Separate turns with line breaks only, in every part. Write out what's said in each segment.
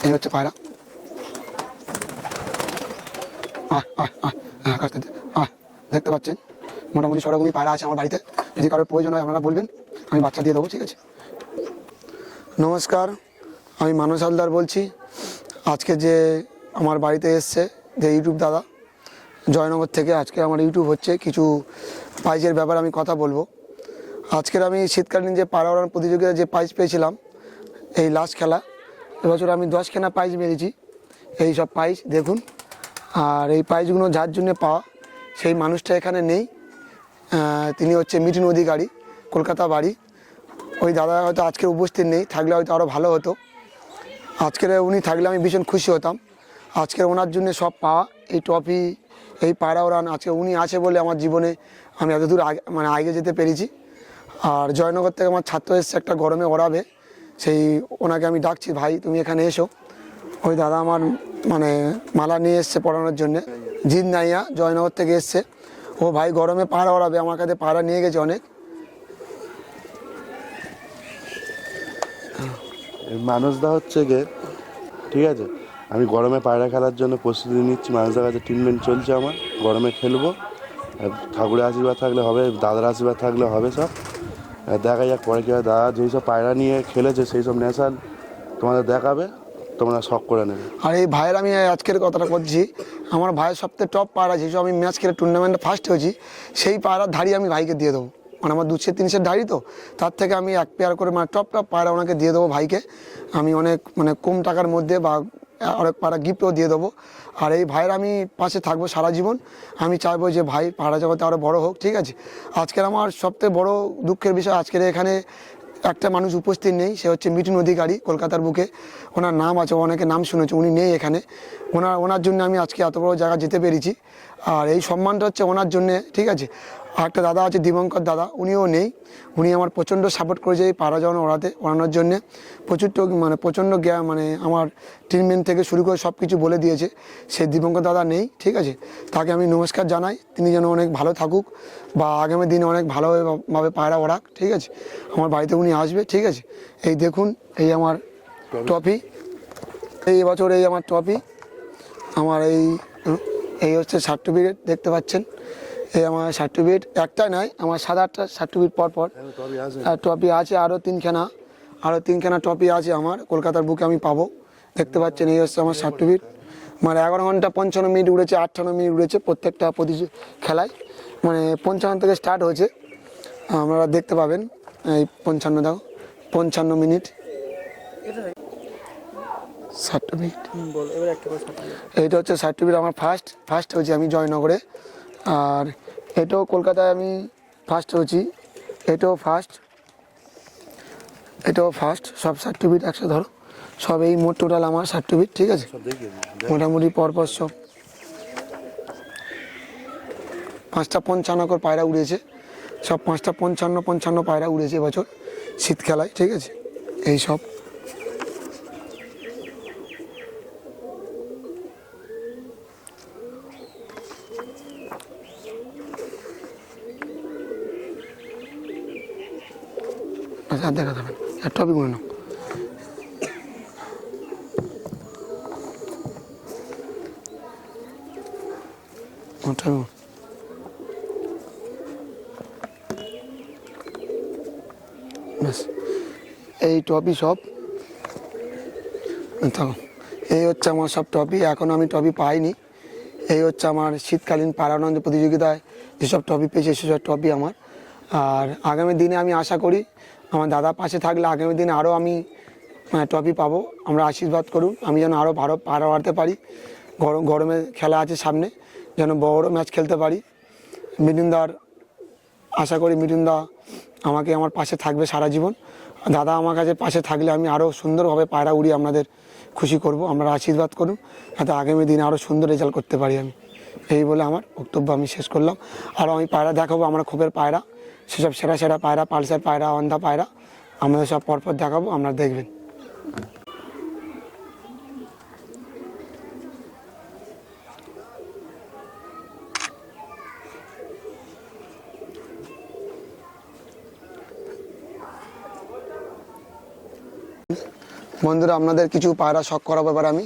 এই হচ্ছে পায়রা। দেখতে পাচ্ছেন মোটামুটি সরকমই পায়রা আছে আমার বাড়িতে। যদি কারোর প্রয়োজন হয় আপনারা বলবেন, আমি বাচ্চা দিয়ে দেবো, ঠিক আছে। নমস্কার, আমি মানস হালদার বলছি। আজকে যে আমার বাড়িতে এসছে যে ইউটিউব দাদা জয়নগর থেকে, আজকে আমার ইউটিউব হচ্ছে কিছু প্রাইজের ব্যাপারে আমি কথা বলবো। আজকের আমি শীতকালীন যে পায়রা ওড়ান প্রতিযোগিতায় যে প্রাইজ পেয়েছিলাম, এই লাস্ট খেলা, এবছর আমি 10খানা প্রাইজ মেরেছি। এই সব প্রাইজ দেখুন। আর এই প্রাইজগুলো যার জন্য পাওয়া, সেই মানুষটা এখানে নেই। তিনি হচ্ছে মিঠুন অধিকারী, কলকাতা বাড়ি। ওই দাদা হয়তো আজকে উপস্থিত নেই, থাকলে হয়তো আরও ভালো হতো। আজকের উনি থাকলে আমি ভীষণ খুশি হতাম। আজকের ওনার জন্য সব পাওয়া, এই ট্রফি, এই পায়রা ওড়ান, আজকে উনি আছে বলে আমার জীবনে আমি এতদূর আগে যেতে পেরেছি। আর জয়নগর থেকে আমার ছাত্র এসছে একটা গরমে ওড়াবে, সেই ওনাকে আমি ডাকছি, ভাই তুমি এখানে এসো। ওই দাদা আমার মালা নিয়ে এসছে পড়ানোর জন্যে, জিৎ নাইয়া জয়নগর থেকে এসছে। ও ভাই গরমে পায়রা ওড়াবে, আমার কাছে পায়রা নিয়ে গেছে অনেক।
মানুষদা হচ্ছে গিয়ে, ঠিক আছে, আমি গরমে পায়রা খেলার জন্য প্রস্তুতি নিচ্ছি। মানুষদার কাছে ট্রিটমেন্ট চলছে আমার, গরমে খেলবো। ঠাকুরের আশীর্বাদ থাকলে হবে, দাদার আশীর্বাদ থাকলে হবে সব। দেখা যাক পরে কী হয়। দাদা যেই সব পায়রা নিয়ে খেলেছে সেই সব ন্যাশনাল তোমাদের দেখাবে, তোমরা শখ করে নেবে।
আর এই ভাইয়ের আমি আজকের কথাটা করছি, আমার ভাইয়ের সবথেকে টপ পায়রা যেসব আমি ম্যাচ খেলে টুর্নামেন্টে ফার্স্ট হয়েছি, সেই পায়রার ধাড়ি আমি ভাইকে দিয়ে দেবো। আমার 200-300 ধাড়ি, তো তার থেকে আমি এক পেয়ার করে টপ পায়রা ওনাকে দিয়ে দেবো ভাইকে। আমি অনেক কম টাকার মধ্যে বা অনেক পায়রা গিফটও দিয়ে দেবো। আর এই ভাইয়ের আমি পাশে থাকবো সারা জীবন। আমি চাইবো যে ভাই পায়রা জগতে আরও বড় হোক, ঠিক আছে। আজকের আমার সবথেকে বড় দুঃখের বিষয়, আজকের এখানে একটা মানুষ উপস্থিত নেই, সে হচ্ছে মিঠুন অধিকারী, কলকাতার বুকে। ওনার নাম আছে, অনেকে নাম শুনেছে, উনি নেই এখানে। ওনার জন্য আমি আজকে এত বড় জায়গা যেতে পেরেছি। আর এই সম্মানটা হচ্ছে ওনার জন্যে, ঠিক আছে। আর একটা দাদা আছে দীপঙ্কর দাদা, উনিও নেই। উনি আমার প্রচণ্ড সাপোর্ট করেছে এই পায়রা যখন ওড়ানোর জন্যে। প্রচণ্ড আমার ট্রিটমেন্ট থেকে শুরু করে সব কিছু বলে দিয়েছে। সেই দীপঙ্কর দাদা নেই, ঠিক আছে। তাকে আমি নমস্কার জানাই, তিনি যেন অনেক ভালো থাকুক বা আগামী দিনে অনেক ভালোভাবে পায়রা ওড়াক, ঠিক আছে। আমার বাড়িতে উনি আসবে, ঠিক আছে। এই দেখুন, এই আমার ট্রফি, এই বছর এই আমার ট্রফি, আমার এই হচ্ছে সার্টিফিকেট, দেখতে পাচ্ছেন। এই আমার সার্টিফিকেট একটা নয়, আমার 7-8টা সার্টিফিকেট পর ট্রফি আছে। আরও তিনখানা ট্রফি আছে আমার, কলকাতার বুকে আমি পাবো। দেখতে পাচ্ছেন, এই হচ্ছে আমার সার্টিফিকেট। 11 ঘন্টা 55 মিনিট উড়েছে, 58 মিনিট উড়েছে প্রত্যেকটা খেলায়। 55 থেকে স্টার্ট হয়েছে, আপনারা দেখতে পাবেন। এই 55 মিনিট সার্টিফিকেট। এইটা হচ্ছে সার্টিফিকেট আমার ফার্স্ট হয়েছি আমি জয়নগরে। আর এটাও কলকাতায় আমি ফার্স্ট হয়েছি, এটাও ফার্স্ট। সব সার্টিফিকেট একসাথে ধরো, সব এই মোট টোটাল আমার সার্টিফিকেট, ঠিক আছে। মোটামুটি পরপর সব 5টা 55 পায়রা উড়েছে, সব 5টা 55 পায়রা উড়েছে এবছর শীত খেলায়, ঠিক আছে। এই সব আচ্ছা, দেখা যাবেন এক টপিক গুলো নাও। ব্যাস, এই টপি সব থাকো। এই হচ্ছে আমার সব টপি, এখন আমি টপি পাইনি। এই হচ্ছে আমার শীতকালীন পায়রানন্দ প্রতিযোগিতায় যেসব টপি পেয়েছি সেসব টপি আমার। আর আগামী দিনে আমি আশা করি আমার দাদা পাশে থাকলে আগামী দিনে আরও আমি ট্রফি পাবো। আমরা আশীর্বাদ করুন, আমি যেন আরও পায়রা ওড়াতে পারি। গরমে খেলা আছে সামনে, যেন বড় ম্যাচ খেলতে পারি। মিঠুনদার আশা করি মিঠুনদা আমাকে আমার পাশে থাকবে সারা জীবন। দাদা আমার কাছে পাশে থাকলে আমি আরও সুন্দরভাবে পায়রা উড়িয়ে আপনাদের খুশি করব। আমরা আশীর্বাদ করুন, যাতে আগামী দিনে আরও সুন্দর রেজাল্ট করতে পারি আমি। এই বলে আমার বক্তব্য আমি শেষ করলাম। আরও আমি পায়রা দেখাবো, আমরা খোপের পায়রা, সেসব সেরা পায়রা, পালসার পায়রা, অন্ধা পায়রা আমাদের সব পরপর দেখাবো, আপনারা দেখবেন। বন্ধুরা আপনাদের কিছু পায়রা শখ করাবো এবার আমি।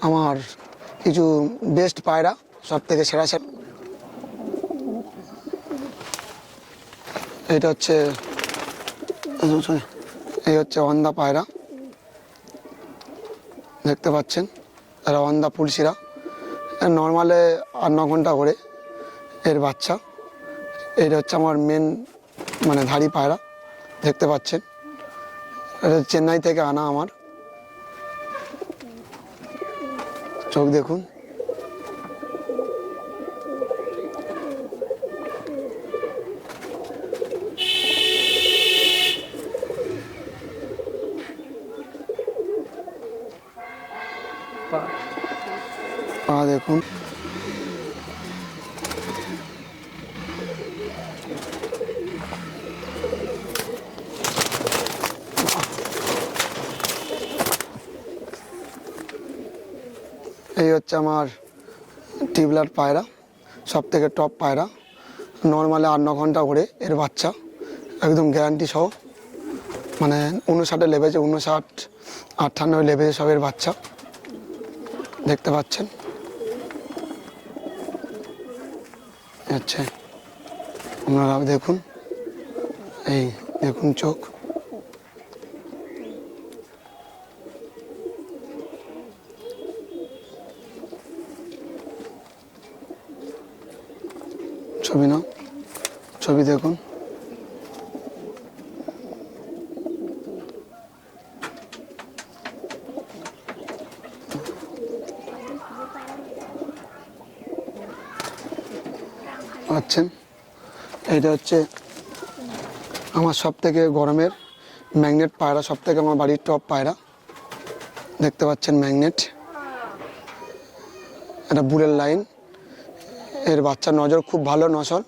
আমার কিছু বেস্ট পায়রা, সব থেকে সেরা সেরা। এটা হচ্ছে এই হচ্ছে অন্দা পায়রা, দেখতে পাচ্ছেন। এরা অন্দা ফুলশিরা, নর্মালে 8-9 ঘন্টা করে এর বাচ্চা। এটা হচ্ছে আমার মেন মানে ধাড়ি পায়রা, দেখতে পাচ্ছেন। এটা চেন্নাই থেকে আনা আমার। চোখ দেখুন, পা দেখুন। এই হচ্ছে আমার টিবলার পায়রা, সব থেকে টপ পায়রা। নর্মালে 8-9 ঘন্টা করে এর বাচ্চা, একদম গ্যারান্টি সহ। মানে 59-এ লেবেছে, 59-58 লেবেছে সবের বাচ্চা, দেখতে পাচ্ছেন। আচ্ছা, আপনারা দেখুন, এই দেখুন চোখ। ছবি নাও, ছবি দেখুন। পাচ্ছেন, এইটা হচ্ছে আমার সব থেকে গরমের ম্যাগনেট পায়রা, সব থেকে আমার বাড়ির টপ পায়রা, দেখতে পাচ্ছেন ম্যাগনেট। এটা বুলের লাইন। এর বাচ্চার নজর খুব ভালো নসল,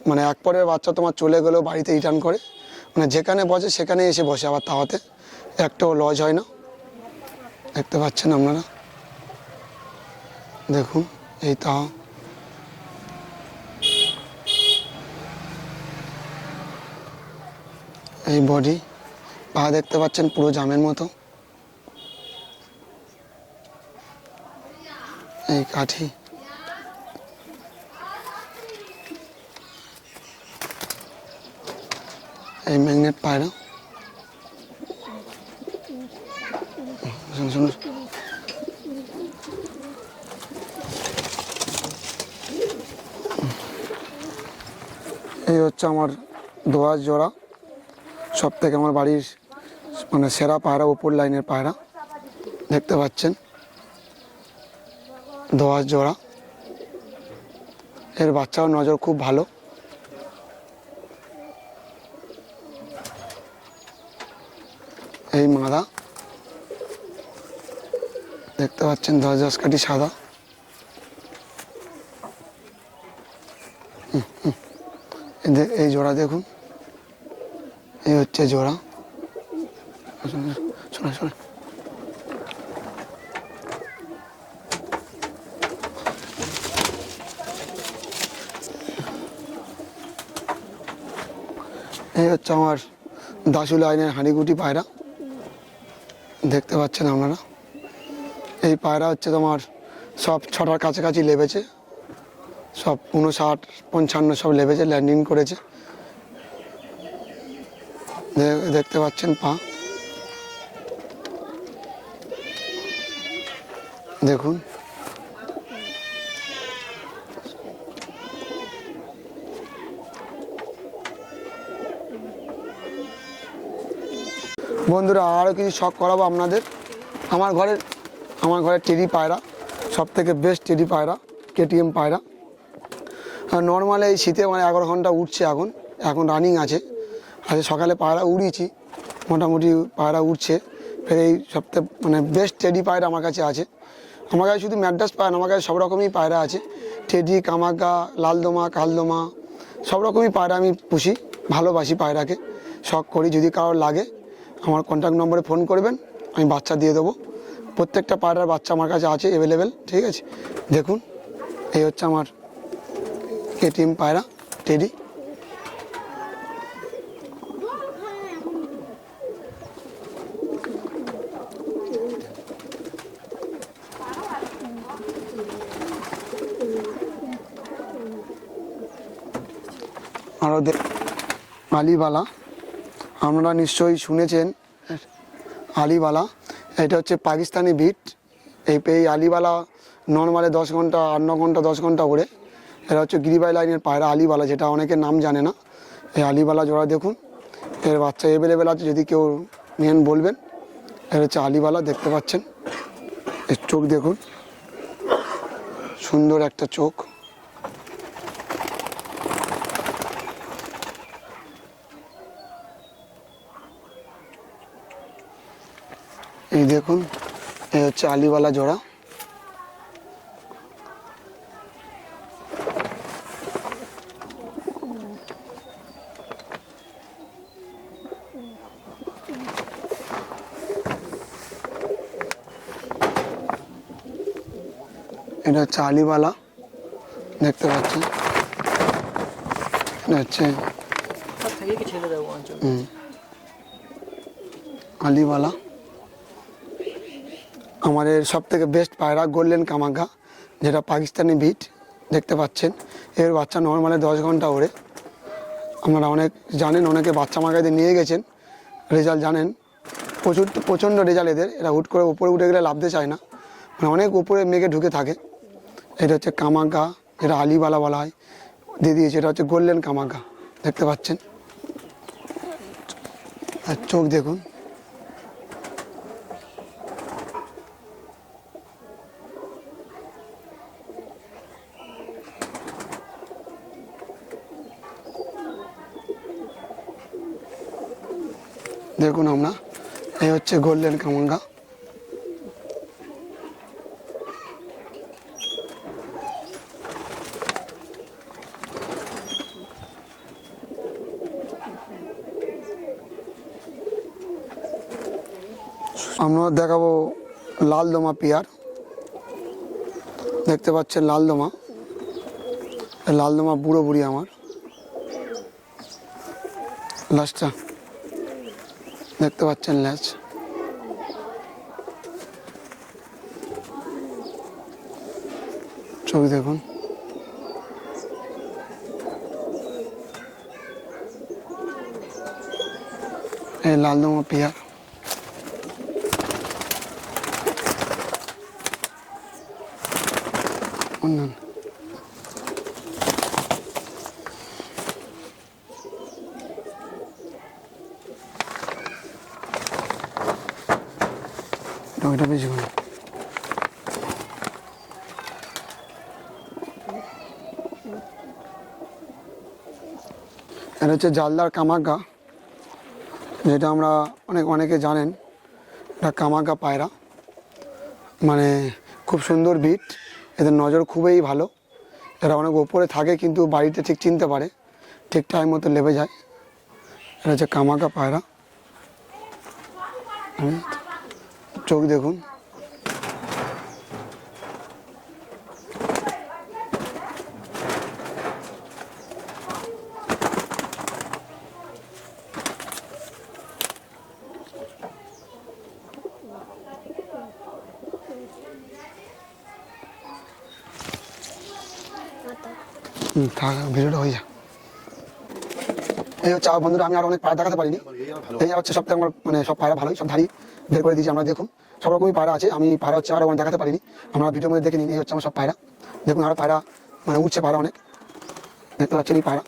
মানে এক পরের বাচ্চা তোমার চলে গেলেও বাড়িতে রিটার্ন করে, মানে যেখানে বসে সেখানে এসে বসে আবার তাওয়াতে, একটাও লজ হয় না, দেখতে পাচ্ছেন আপনারা। দেখুন এই তাও, এই বডি, পা দেখতে পাচ্ছেন পুরো জামের মতো, এই কাঠি। এই ম্যাগনেট পায়রা, শুনুন। এই হচ্ছে আমার দোয়াশ জোড়া, সব থেকে আমার বাড়ির মানে সেরা পায়রা, উপর লাইনের পায়রা, দেখতে পাচ্ছেন। দোয়াশ জোড়া, এর বাচ্চাও নজর খুব ভালো। এই মাদা, দেখতে পাচ্ছেন 10 কাঠি সাদা। এই জোড়া দেখুন, এই হচ্ছে জোড়া। শোনা শোনা, এই হচ্ছে আমার দাসু লাইনের হাঁড়িগুটি পায়রা, দেখতে পাচ্ছেন আপনারা। এই পায়রা হচ্ছে তোমার সব 6টার কাছাকাছি লেবেছে, সব 59-55 সব লেবেছে, ল্যান্ডিং করেছে, দেখতে পাচ্ছেন পা দেখুন। বন্ধুরা আরও কিছু শখ করাবো আপনাদের। আমার ঘরের টেডি পায়রা, সব থেকে বেস্ট টেডি পায়রা, কেটিএম পায়রা। নর্মালি এই শীতে মানে 11 ঘন্টা উঠছে, এখন রানিং আছে। আজ সকালে পায়রা উড়িয়েছি, মোটামুটি পায়রা উঠছে। ফের এই সবথেকে মানে বেস্ট টেডি পায়রা আমার কাছে আছে। আমার কাছে শুধু ম্যাড্রাস পায়রা, আমার কাছে সব রকমই পায়রা আছে। টেডি, কামাগা, লালদমা, কালদমা, সব রকমই পায়রা আমি পুষি, ভালোবাসি পায়রাকে, শখ করি। যদি কারোর লাগে আমার কন্ট্যাক্ট নম্বরে ফোন করবেন, আমি বাচ্চা দিয়ে দেবো। প্রত্যেকটা পায়রার বাচ্চা আমার কাছে আছে অ্যাভেলেবেল, ঠিক আছে। দেখুন এই হচ্ছে আমার কেটিএম পায়রা টেডি। আরও আলিবালা, আপনারা নিশ্চয়ই শুনেছেন আলিবালা। এটা হচ্ছে পাকিস্তানি বিট। এই আলিবালা নর্মালে 10 ঘন্টা 8-9 ঘন্টা 10 ঘন্টা ওড়ে। এরা হচ্ছে গিরিবাই লাইনের পায়রা আলিবালা, যেটা অনেকের নাম জানে না। এই আলিবালা জোড়া দেখুন, এর বাচ্চা অ্যাভেলেবেল আছে, যদি কেউ নেন বলবেন। এর হচ্ছে আলিবালা, দেখতে পাচ্ছেন। এর চোখ দেখুন, সুন্দর একটা চোখ। এই দেখুন, এই হচ্ছে আলিবালা জোড়া। এটা হচ্ছে আলিবালা, দেখতে পাচ্ছেন। এটা হচ্ছে আলিবালা। আমাদের সব থেকে বেস্ট পায়রা গোল্ডেন কামাঙ্গা, যেটা পাকিস্তানি বিট, দেখতে পাচ্ছেন। এর বাচ্চা নর্মালে 10 ঘন্টা ওড়ে। আপনারা অনেক জানেন, অনেকে বাচ্চা মাগাইতে নিয়ে গেছেন, রেজাল্ট জানেন। প্রচণ্ড রেজাল্ট এদের। এরা হুট করে উপরে উঠে গেলে লাভতে চায় না, মানে অনেক উপরে মেঘে ঢুকে থাকে। এটা হচ্ছে কামাঙ্গা, যেটা আলিবালা বলা হয়, দিয়ে দিয়েছে। এটা হচ্ছে গোল্ডেন কামাঙ্গা, দেখতে পাচ্ছেন। আর চোখ দেখুন, দেখুন আমরা, এই হচ্ছে গোল্ডেন কামাঙ্গা। আমরা দেখাবো লালদমা পেয়ার, দেখতে পাচ্ছেন লালদমা। লালদমা বুড়ো বুড়ি আমার লাস্টটা, দেখতে পাচ্ছেন ল্যাচ। চোখ দেখুন, এই লালদমা পেয়ার। অন্যান্য ওইটা বেশি করে। এটা হচ্ছে জালদার কামাঙ্গা, যেটা আমরা অনেকে জানেন। এটা কামাঙ্গা পায়রা, মানে খুব সুন্দর বিট। এদের নজর খুবই ভালো। এরা অনেক ওপরে থাকে, কিন্তু বাড়িতে ঠিক চিনতে পারে, ঠিক টাইম মতো লেবে যায়। এটা হচ্ছে কামাঙ্গা পায়রা। চোখ দেখুন, থাক, ভিডিওটা হয়ে যা। এই হচ্ছে বন্ধুরা, আমি আর অনেক পায়রা দেখাতে পারিনি। এই হচ্ছে সপ্তাহে আমার, মানে সব পায়রা ভালোই, সব ধারি বের করে দিয়েছি আমরা। দেখুন, সব রকমই পায়রা আছে। আমি পায়রা হচ্ছে আরও অনেক দেখাতে পারিনি, আমরা ভিডিওর মধ্যে দেখে নিন। এই হচ্ছে আমার সব পায়রা। দেখুন, আরও পায়রা মানে উঠছে, পায়রা অনেক, দেখতে পাচ্ছেন এই পায়রা।